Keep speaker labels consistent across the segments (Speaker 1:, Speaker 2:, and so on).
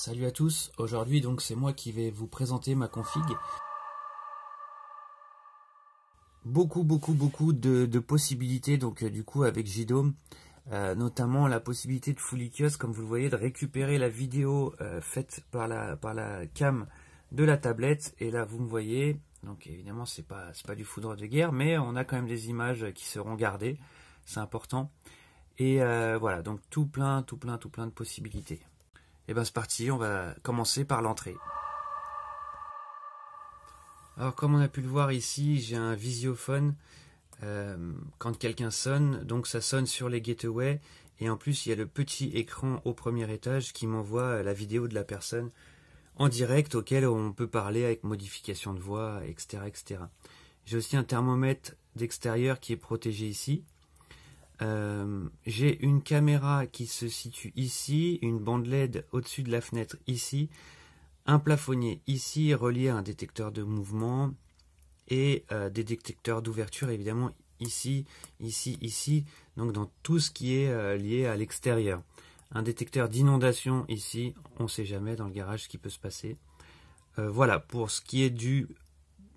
Speaker 1: Salut à tous, aujourd'hui donc c'est moi qui vais vous présenter ma config. Beaucoup de possibilités donc du coup avec JDOM, notamment la possibilité de fully kiosque, comme vous le voyez, de récupérer la vidéo faite par la cam de la tablette. Et là vous me voyez, donc évidemment c'est pas du foudre de guerre, mais on a quand même des images qui seront gardées, c'est important. Et voilà, donc tout plein de possibilités. Et ben c'est parti, on va commencer par l'entrée. Alors comme on a pu le voir ici, j'ai un visiophone quand quelqu'un sonne, donc ça sonne sur les gateways, et en plus il y a le petit écran au premier étage qui m'envoie la vidéo de la personne en direct, auquel on peut parler avec modification de voix, etc. J'ai aussi un thermomètre d'extérieur qui est protégé ici. J'ai une caméra qui se situe ici, une bande LED au-dessus de la fenêtre ici, un plafonnier ici relié à un détecteur de mouvement et des détecteurs d'ouverture évidemment ici, donc dans tout ce qui est lié à l'extérieur. Un détecteur d'inondation ici, on ne sait jamais dans le garage ce qui peut se passer. Voilà, pour ce qui est du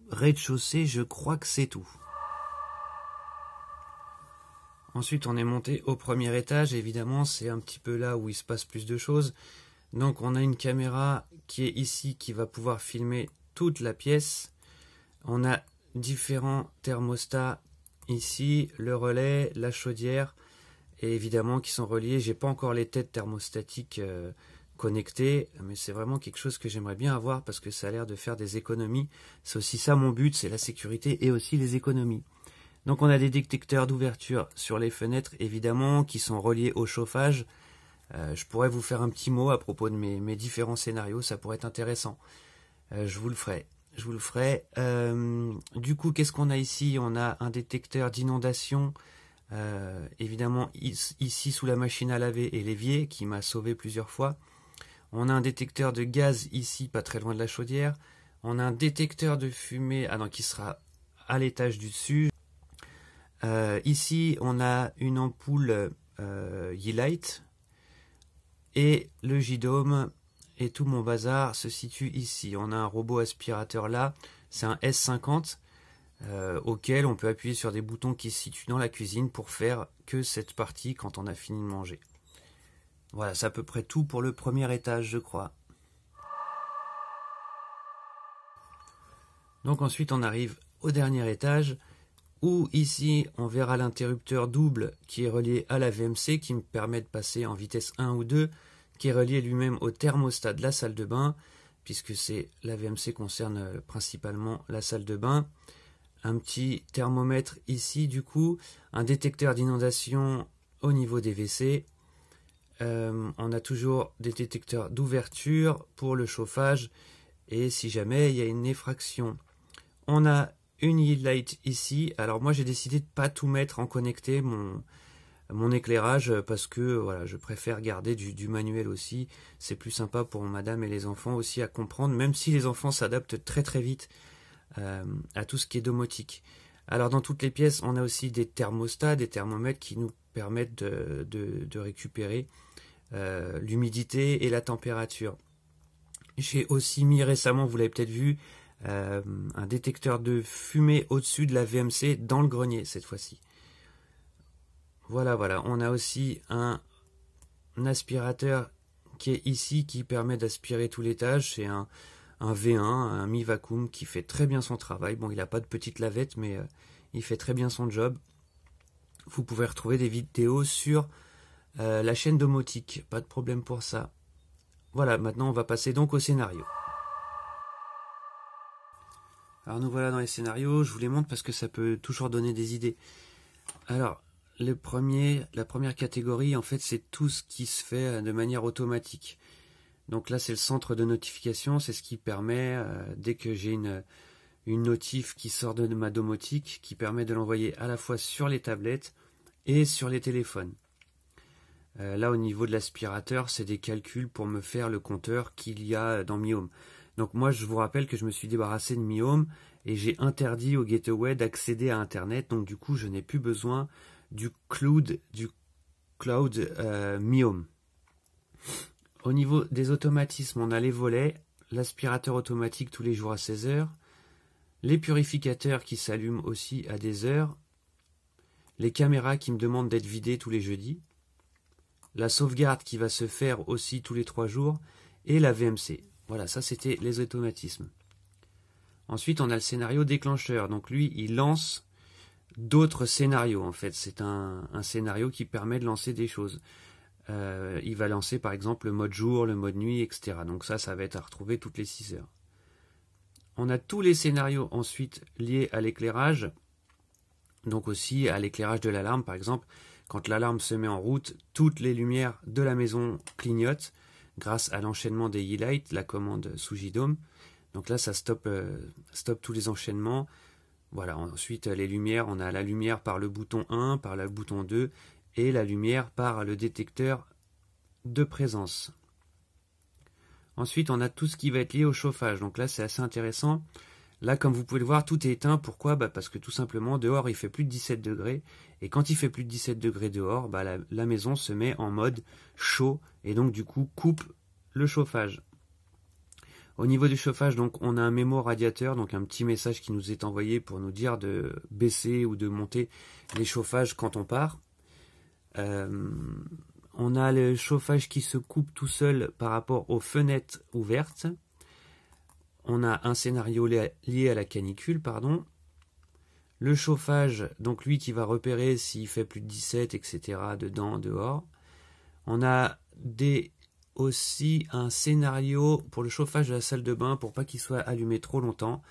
Speaker 1: rez-de-chaussée, je crois que c'est tout. Ensuite, on est monté au premier étage. Évidemment, c'est un petit peu là où il se passe plus de choses. Donc, on a une caméra qui est ici, qui va pouvoir filmer toute la pièce. On a différents thermostats ici, le relais, la chaudière, et évidemment qui sont reliés. J'ai pas encore les têtes thermostatiques connectées, mais c'est vraiment quelque chose que j'aimerais bien avoir parce que ça a l'air de faire des économies. C'est aussi ça mon but, c'est la sécurité et aussi les économies. Donc on a des détecteurs d'ouverture sur les fenêtres, évidemment, qui sont reliés au chauffage. Je pourrais vous faire un petit mot à propos de mes différents scénarios, ça pourrait être intéressant. Je vous le ferai. Du coup, qu'est-ce qu'on a ici? On a un détecteur d'inondation, évidemment, ici sous la machine à laver et l'évier, qui m'a sauvé plusieurs fois. On a un détecteur de gaz ici, pas très loin de la chaudière. On a un détecteur de fumée, qui sera à l'étage du dessus. Ici, on a une ampoule Yeelight et le JDOM et tout mon bazar se situe ici. On a un robot aspirateur là, c'est un S50 auquel on peut appuyer sur des boutons qui se situent dans la cuisine pour faire que cette partie quand on a fini de manger. Voilà, c'est à peu près tout pour le premier étage, je crois. Donc ensuite, on arrive au dernier étage, où ici on verra l'interrupteur double qui est relié à la VMC qui me permet de passer en vitesse 1 ou 2, qui est relié lui-même au thermostat de la salle de bain, puisque la VMC concerne principalement la salle de bain. Un petit thermomètre ici du coup, un détecteur d'inondation au niveau des WC. On a toujours des détecteurs d'ouverture pour le chauffage et si jamais il y a une effraction. On a une Yeelight ici. Alors moi j'ai décidé de pas tout mettre en connecté mon éclairage parce que voilà, je préfère garder du manuel aussi. C'est plus sympa pour madame et les enfants aussi à comprendre, même si les enfants s'adaptent très vite à tout ce qui est domotique. Alors dans toutes les pièces on a aussi des thermostats, des thermomètres qui nous permettent de récupérer l'humidité et la température. J'ai aussi mis récemment, vous l'avez peut-être vu, un détecteur de fumée au-dessus de la VMC dans le grenier cette fois-ci. Voilà, on a aussi un aspirateur qui est ici qui permet d'aspirer tout l'étage. C'est un V1, un mi-vacuum qui fait très bien son travail. Bon, il n'a pas de petite lavette, mais il fait très bien son job. Vous pouvez retrouver des vidéos sur la chaîne Domotique, pas de problème pour ça. Voilà, maintenant on va passer donc au scénario. Alors nous voilà dans les scénarios, je vous les montre parce que ça peut toujours donner des idées. Alors, la première catégorie, en fait, c'est tout ce qui se fait de manière automatique. Donc là, c'est le centre de notification, c'est ce qui permet, dès que j'ai une notif qui sort de ma domotique, qui permet de l'envoyer à la fois sur les tablettes et sur les téléphones. Là, au niveau de l'aspirateur, c'est des calculs pour me faire le compteur qu'il y a dans Mi Home. Donc moi, je vous rappelle que je me suis débarrassé de Mi Home et j'ai interdit au gateway d'accéder à Internet. Donc du coup, je n'ai plus besoin du cloud Mi Home. Au niveau des automatismes, on a les volets, l'aspirateur automatique tous les jours à 16 heures, les purificateurs qui s'allument aussi à des heures, les caméras qui me demandent d'être vidées tous les jeudis, la sauvegarde qui va se faire aussi tous les 3 jours, et la VMC. Voilà, ça c'était les automatismes. Ensuite, on a le scénario déclencheur. Donc lui, il lance d'autres scénarios en fait. C'est un scénario qui permet de lancer des choses. Il va lancer par exemple le mode jour, le mode nuit, etc. Donc ça va être à retrouver toutes les 6 heures. On a tous les scénarios ensuite liés à l'éclairage. Donc aussi à l'éclairage de l'alarme par exemple. Quand l'alarme se met en route, toutes les lumières de la maison clignotent grâce à l'enchaînement des e-lights, la commande sous JDOM. Donc là, ça stoppe tous les enchaînements. Voilà, ensuite les lumières, on a la lumière par le bouton 1, par le bouton 2 et la lumière par le détecteur de présence. Ensuite, on a tout ce qui va être lié au chauffage. Donc là, c'est assez intéressant. Là, comme vous pouvez le voir, tout est éteint. Pourquoi? Parce que tout simplement, dehors, il fait plus de 17 degrés. Et quand il fait plus de 17 degrés dehors, la maison se met en mode chaud. Et donc, du coup, coupe le chauffage. Au niveau du chauffage, donc, on a un mémo radiateur. Donc, un petit message qui nous est envoyé pour nous dire de baisser ou de monter les chauffages quand on part. On a le chauffage qui se coupe tout seul par rapport aux fenêtres ouvertes. On a un scénario lié à la canicule, pardon. Le chauffage, donc lui qui va repérer s'il fait plus de 17, etc. dedans, dehors. On a aussi un scénario pour le chauffage de la salle de bain pour pas qu'il soit allumé trop longtemps.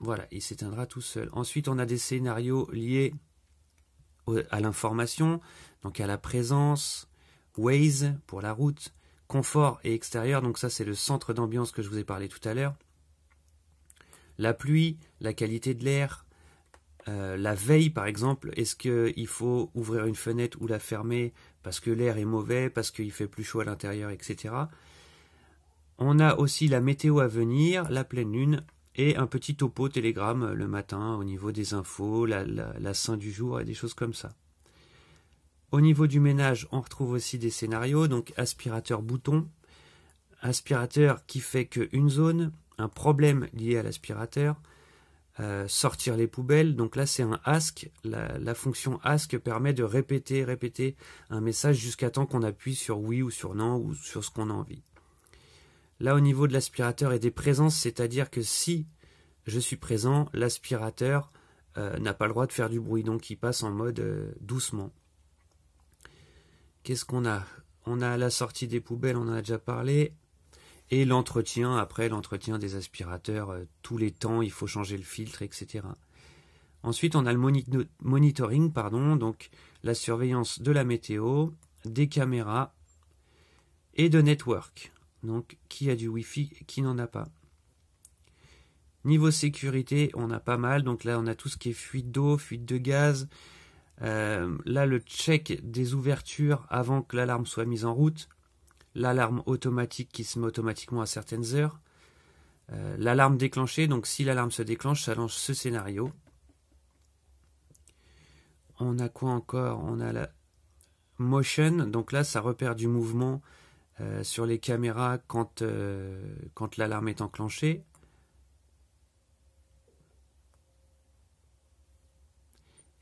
Speaker 1: Voilà, il s'éteindra tout seul. Ensuite, on a des scénarios liés à l'information, donc à la présence, Waze pour la route, confort et extérieur, donc ça c'est le centre d'ambiance que je vous ai parlé tout à l'heure. La pluie, la qualité de l'air, la veille par exemple, est-ce qu'il faut ouvrir une fenêtre ou la fermer parce que l'air est mauvais, parce qu'il fait plus chaud à l'intérieur, etc. On a aussi la météo à venir, la pleine lune, et un petit topo télégramme le matin au niveau des infos, la sain du jour et des choses comme ça. Au niveau du ménage, on retrouve aussi des scénarios, donc aspirateur bouton, aspirateur qui fait qu'une zone, un problème lié à l'aspirateur, sortir les poubelles, donc là c'est un ask, la fonction ask permet de répéter un message jusqu'à temps qu'on appuie sur oui ou sur non ou sur ce qu'on a envie. Là au niveau de l'aspirateur et des présences, c'est-à-dire que si je suis présent, l'aspirateur n'a pas le droit de faire du bruit, donc il passe en mode doucement. Qu'est-ce qu'on a? On a la sortie des poubelles, on en a déjà parlé. Et l'entretien, après l'entretien des aspirateurs, tous les temps, il faut changer le filtre, etc. Ensuite, on a le monitoring, donc la surveillance de la météo, des caméras et de network. Donc, qui a du Wi-Fi et qui n'en a pas. Niveau sécurité, on a pas mal. Donc là, on a tout ce qui est fuite d'eau, fuite de gaz. Là, le check des ouvertures avant que l'alarme soit mise en route. L'alarme automatique qui se met automatiquement à certaines heures. L'alarme déclenchée, donc si l'alarme se déclenche, ça lance ce scénario. On a quoi encore? On a la motion, donc là ça repère du mouvement sur les caméras quand l'alarme est enclenchée.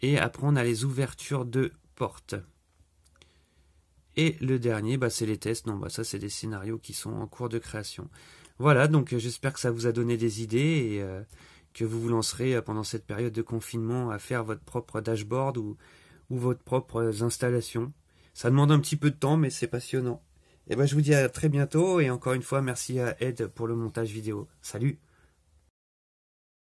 Speaker 1: Et après on a les ouvertures de portes. Et le dernier, c'est les tests. Non, ça c'est des scénarios qui sont en cours de création. Voilà, donc j'espère que ça vous a donné des idées et que vous vous lancerez pendant cette période de confinement à faire votre propre dashboard ou votre propre installation. Ça demande un petit peu de temps, mais c'est passionnant. Et je vous dis à très bientôt et encore une fois, merci à Ed pour le montage vidéo. Salut!